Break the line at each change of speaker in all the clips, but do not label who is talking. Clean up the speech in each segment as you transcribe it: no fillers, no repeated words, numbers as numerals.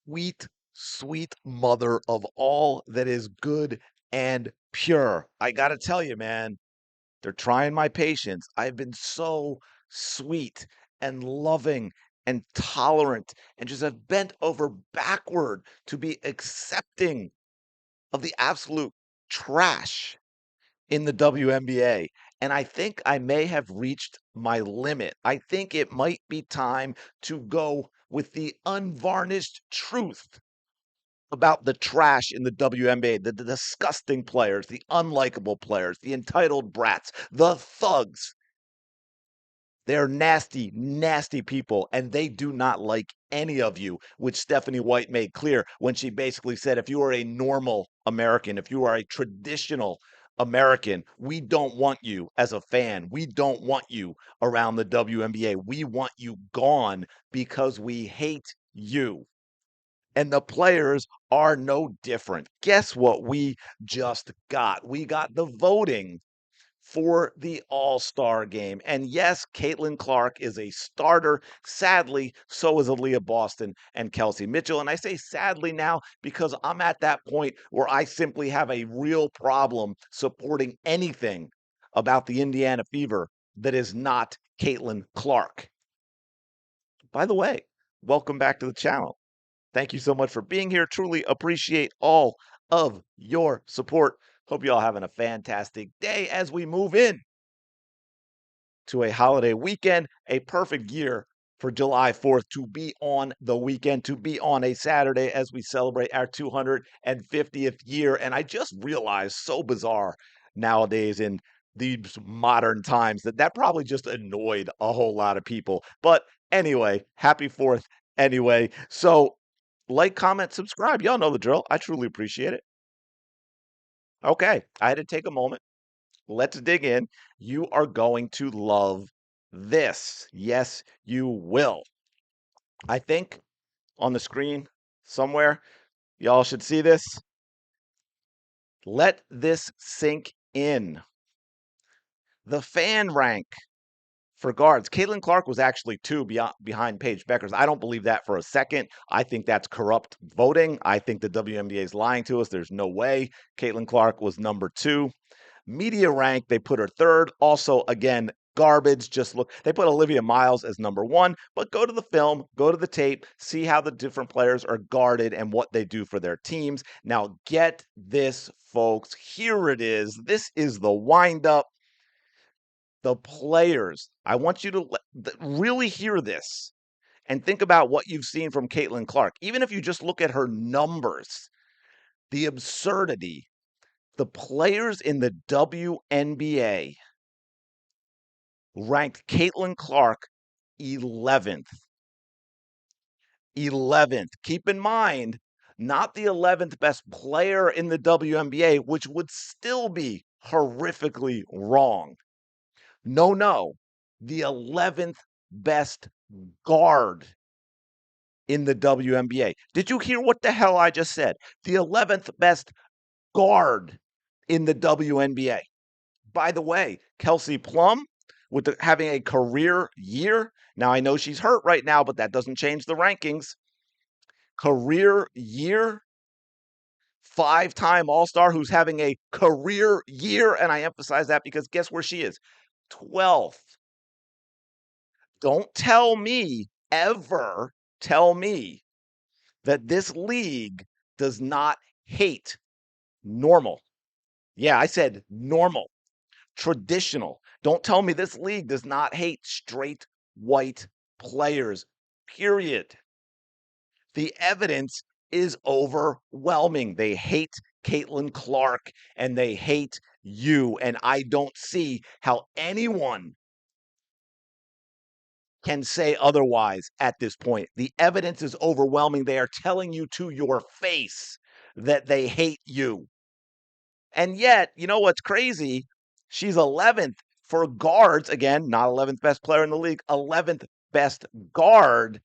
sweet, sweet mother of all that is good and pure. I got to tell you, man, they're trying my patience. I've been so sweet and loving and tolerant and just have bent over backward to be accepting of the absolute trash in the WNBA. And I think I may have reached my limit. I think it might be time to go with the unvarnished truth about the trash in the WNBA, the disgusting players, the unlikable players, the entitled brats, the thugs. They're nasty, nasty people, and they do not like any of you, which Stephanie White made clear when she basically said, if you are a normal American, if you are a traditional American, we don't want you as a fan. We don't want you around the WNBA. We want you gone because we hate you. And the players are no different. Guess what we just got? We got the voting for the All-Star game. And yes, Caitlin Clark is a starter. Sadly, so is Aaliyah Boston and Kelsey Mitchell. And I say sadly now because I'm at that point where I simply have a real problem supporting anything about the Indiana Fever that is not Caitlin Clark. By the way, welcome back to the channel. Thank you so much for being here. Truly appreciate all of your support. Hope you all having a fantastic day as we move in to a holiday weekend, a perfect year for July 4th to be on the weekend, to be on a Saturday as we celebrate our 250th year. And I just realized, so bizarre nowadays in these modern times, that probably just annoyed a whole lot of people. But anyway, happy 4th anyway. So like, comment, subscribe. Y'all know the drill. I truly appreciate it. Okay, I had to take a moment. Let's dig in. You are going to love this. Yes, you will. I think on the screen somewhere, y'all should see this. Let this sink in. The fan rank for guards. Caitlin Clark was actually two behind Paige Beckers. I don't believe that for a second. I think that's corrupt voting. I think the WNBA is lying to us. There's no way. Caitlin Clark was number 2. Media rank, they put her 3rd. Also, again, garbage. Just look, they put Olivia Miles as number 1, but go to the film, go to the tape, see how the different players are guarded and what they do for their teams. Now, get this, folks. Here it is. This is the windup. The players. I want you to really hear this and think about what you've seen from Caitlin Clark. Even if you just look at her numbers, the absurdity. The players in the WNBA ranked Caitlin Clark 11th. 11th. Keep in mind, not the 11th best player in the WNBA, which would still be horrifically wrong. No. The 11th best guard in the WNBA. Did you hear what the hell I just said? The 11th best guard in the WNBA. By the way, Kelsey Plum, with having a career year. Now, I know she's hurt right now, but that doesn't change the rankings. Career year, 5-time All-Star who's having a career year. And I emphasize that because guess where she is? 12th. Don't tell me, ever tell me that this league does not hate normal. Yeah, I said normal, traditional. Don't tell me this league does not hate straight white players, period. The evidence is overwhelming. They hate Caitlin Clark and they hate you. And I don't see how anyone can say otherwise at this point. The evidence is overwhelming. They are telling you to your face that they hate you. And yet, you know what's crazy? She's 11th for guards. Again, not 11th best player in the league, 11th best guard.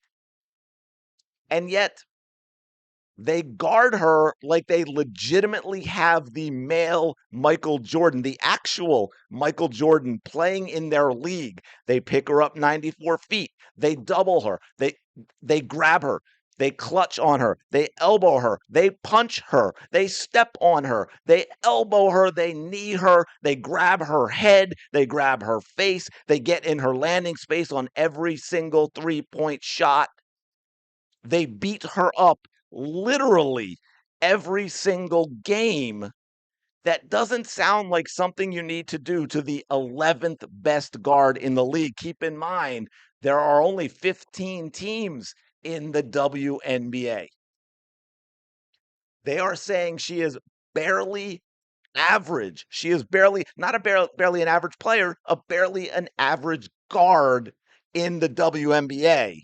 And yet, they guard her like they legitimately have the male Michael Jordan, the actual Michael Jordan playing in their league. They pick her up 94 feet. They double her. They grab her They clutch on her. They elbow her. They punch her. They step on her. They elbow her. They knee her. They grab her head. They grab her face. They get in her landing space on every single 3-point shot. They beat her up literally every single game. That doesn't sound like something you need to do to the 11th best guard in the league. Keep in mind, there are only 15 teams in the WNBA. They are saying she is barely average. She is barely, not a barely an average player, a barely an average guard in the WNBA.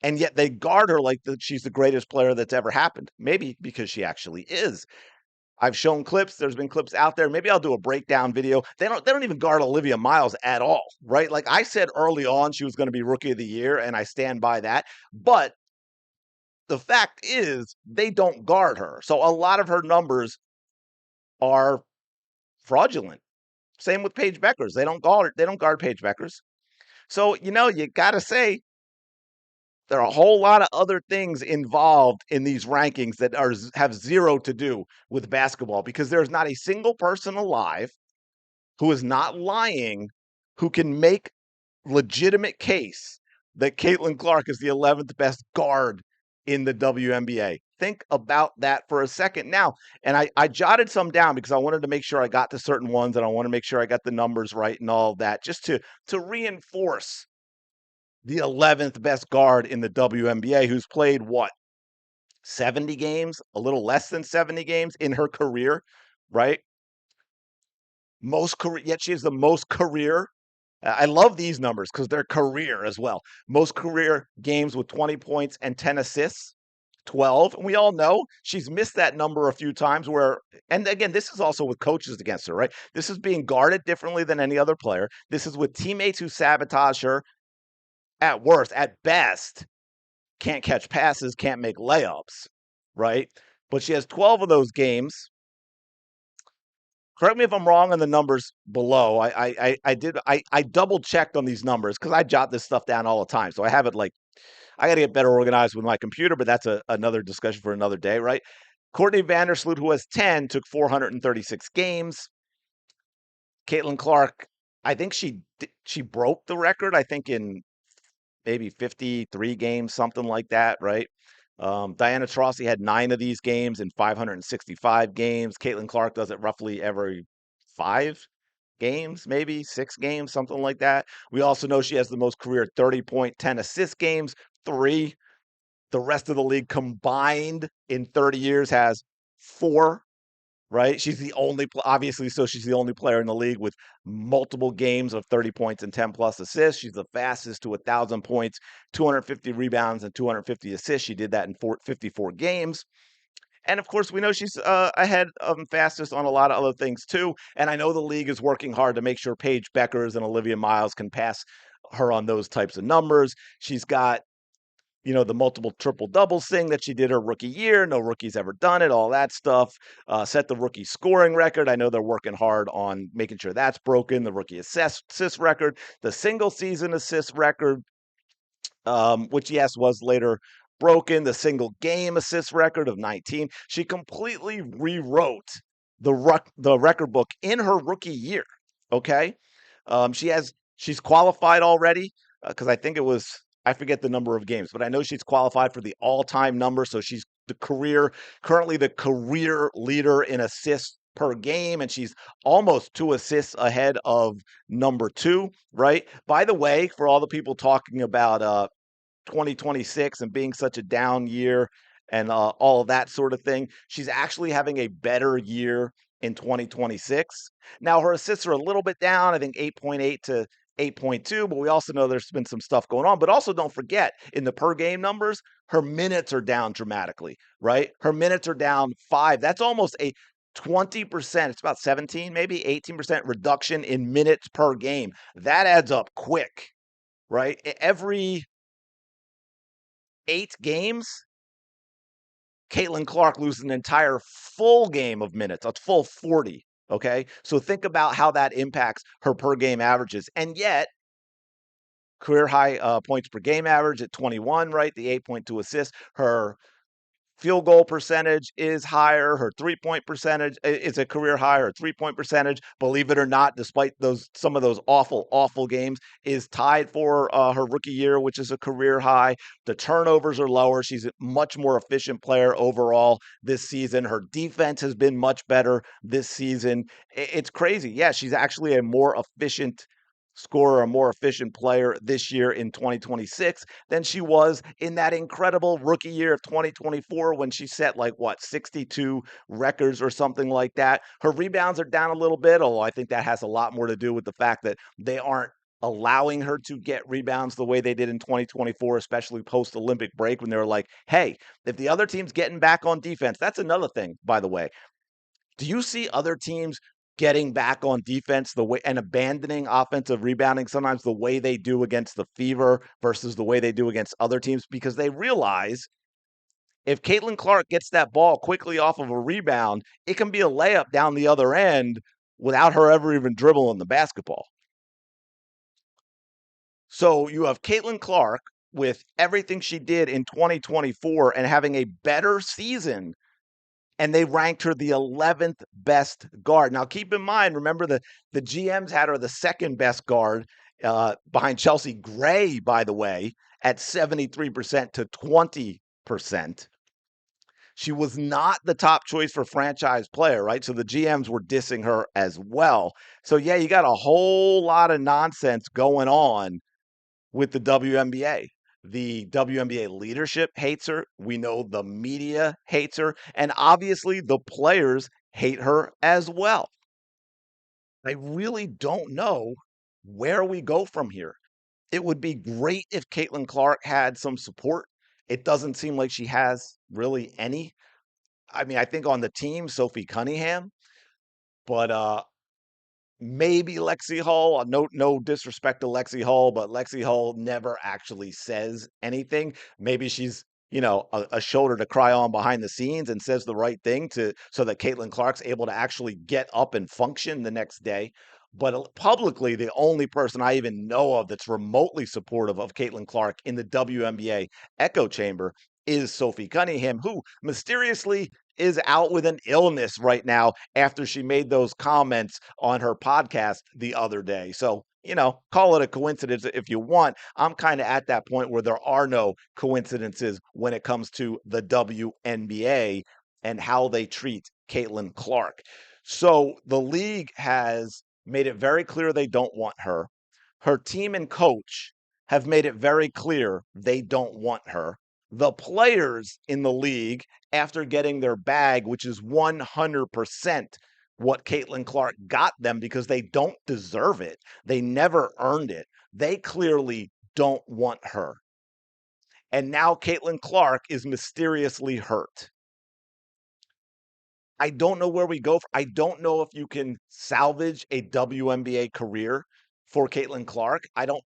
And yet they guard her like she's the greatest player that's ever happened. Maybe because she actually is. I've shown clips. There's been clips out there. Maybe I'll do a breakdown video. They don't even guard Olivia Miles at all, right? Like I said early on, she was going to be rookie of the year, and I stand by that. But the fact is, they don't guard her. So a lot of her numbers are fraudulent. Same with Paige Beckers. They don't guard Paige Beckers. So, you got to say there are a whole lot of other things involved in these rankings that have zero to do with basketball because there's not a single person alive who is not lying who can make legitimate case that Caitlin Clark is the 11th best guard in the WNBA. Think about that for a second now. And I jotted some down because I wanted to make sure I got to certain ones and I want to make sure I got the numbers right and all of that just to reinforce the 11th best guard in the WNBA who's played what? 70 games, a little less than 70 games in her career, right? Yet she is the most career. I love these numbers because they're career as well. Most career games with 20 points and 10 assists, 12. And we all know she's missed that number a few times and again, this is also with coaches against her, right? This is being guarded differently than any other player. This is with teammates who sabotage her at worst, at best, can't catch passes, can't make layups, right? But she has 12 of those games. Correct me if I'm wrong on the numbers below. I double checked on these numbers because I jot this stuff down all the time. So I have it like I got to get better organized with my computer, but that's another discussion for another day, right? Courtney Vandersloot, who has 10, took 436 games. Caitlin Clark, I think she broke the record. I think in maybe 53 games, something like that, right? Diana Taurasi had 9 of these games in 565 games. Caitlin Clark does it roughly every 5 games, maybe 6 games, something like that. We also know she has the most career 30-point, 10 assist games, 3. The rest of the league combined in 30 years has 4, right? She's the only, obviously, so she's the only player in the league with multiple games of 30 points and 10 plus assists. She's the fastest to 1,000 points, 250 rebounds, and 250 assists. She did that in 54 games. And of course, we know she's ahead of fastest on a lot of other things too. And I know the league is working hard to make sure Paige Beckers and Olivia Miles can pass her on those types of numbers. She's got the multiple triple doubles thing that she did her rookie year. No rookie's ever done it, all that stuff. Set the rookie scoring record. I know they're working hard on making sure that's broken. The rookie assist record, the single season assist record, which, yes, was later broken. The single game assist record of 19. She completely rewrote the record book in her rookie year. Okay. She's qualified already because I think I forget the number of games, but I know she's qualified for the all-time number. So she's currently the career leader in assists per game, and she's almost 2 assists ahead of number 2, right? By the way, for all the people talking about 2026 and being such a down year and all of that sort of thing, she's actually having a better year in 2026. Now, her assists are a little bit down, I think 8.8 to 8.2, but we also know there's been some stuff going on. But also don't forget, in the per game numbers, her minutes are down dramatically, right? Her minutes are down 5. That's almost a 20%, it's about 17, maybe 18% reduction in minutes per game. That adds up quick, right? Every 8 games, Caitlin Clark loses an entire full game of minutes, a full 40. Okay. So think about how that impacts her per game averages. And yet, career high points per game average at 21, right? The 8.2 assists. Her field goal percentage is higher. Her 3-point percentage is a career high. Her 3-point percentage, believe it or not, despite those some of those awful games, is tied for her rookie year, which is a career high. The turnovers are lower. She's a much more efficient player overall this season. Her defense has been much better this season. It's crazy. Yeah, she's actually a more efficient scorer, a more efficient player this year in 2026 than she was in that incredible rookie year of 2024 when she set like what 62 records or something like that. Her rebounds are down a little bit, although I think that has a lot more to do with the fact that they aren't allowing her to get rebounds the way they did in 2024, especially post Olympic break when they were like, hey, if the other team's getting back on defense, that's another thing, by the way. Do you see other teams getting back on defense the way and abandoning offensive rebounding sometimes the way they do against the Fever versus the way they do against other teams because they realize if Caitlin Clark gets that ball quickly off of a rebound, it can be a layup down the other end without her ever even dribbling the basketball. So you have Caitlin Clark with everything she did in 2024 and having a better season and they ranked her the 11th best guard. Now, keep in mind, remember the GMs had her the second best guard behind Chelsea Gray, by the way, at 73% to 20%. She was not the top choice for franchise player, right? So the GMs were dissing her as well. So, yeah, you got a whole lot of nonsense going on with the WNBA. The WNBA leadership hates her. We know the media hates her. And obviously, the players hate her as well. I really don't know where we go from here. It would be great if Caitlin Clark had some support. It doesn't seem like she has really any. I mean, I think on the team, Sophie Cunningham, but maybe Lexi Hall. No disrespect to Lexi Hall, but Lexi Hall never actually says anything. Maybe she's a shoulder to cry on behind the scenes and says the right thing to so that Caitlin Clark's able to actually get up and function the next day. But publicly, the only person I even know of that's remotely supportive of Caitlin Clark in the WNBA echo chamber is Sophie Cunningham, who mysteriously is out with an illness right now after she made those comments on her podcast the other day. So, call it a coincidence if you want. I'm kind of at that point where there are no coincidences when it comes to the WNBA and how they treat Caitlin Clark. So the league has made it very clear they don't want her. Her team and coach have made it very clear they don't want her. The players in the league, after getting their bag, which is 100% what Caitlin Clark got them because they don't deserve it. They never earned it. They clearly don't want her. And now Caitlin Clark is mysteriously hurt. I don't know where we go. I don't know if you can salvage a WNBA career for Caitlin Clark. I don't,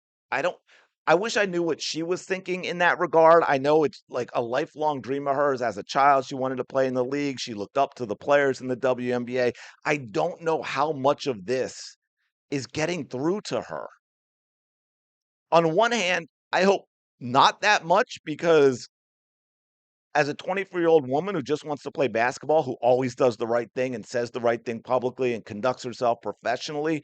I wish I knew what she was thinking in that regard. I know it's like a lifelong dream of hers as a child. She wanted to play in the league. She looked up to the players in the WNBA. I don't know how much of this is getting through to her. On one hand, I hope not that much because as a 24-year-old woman who just wants to play basketball, who always does the right thing and says the right thing publicly and conducts herself professionally,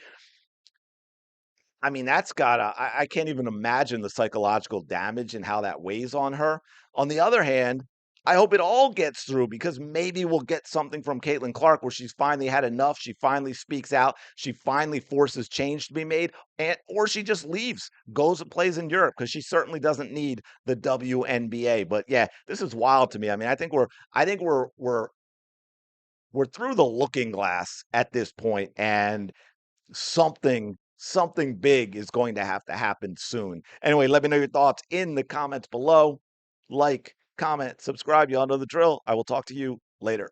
I mean, that's gotta, I can't even imagine the psychological damage and how that weighs on her. On the other hand, I hope it all gets through because maybe we'll get something from Caitlin Clark where she's finally had enough. She finally speaks out. She finally forces change to be made, or she just leaves, goes and plays in Europe because she certainly doesn't need the WNBA. But yeah, this is wild to me. I mean, I think we're through the looking glass at this point, and something big is going to happen soon. Anyway, let me know your thoughts in the comments below. Like, comment, subscribe. You all know the drill. I will talk to you later.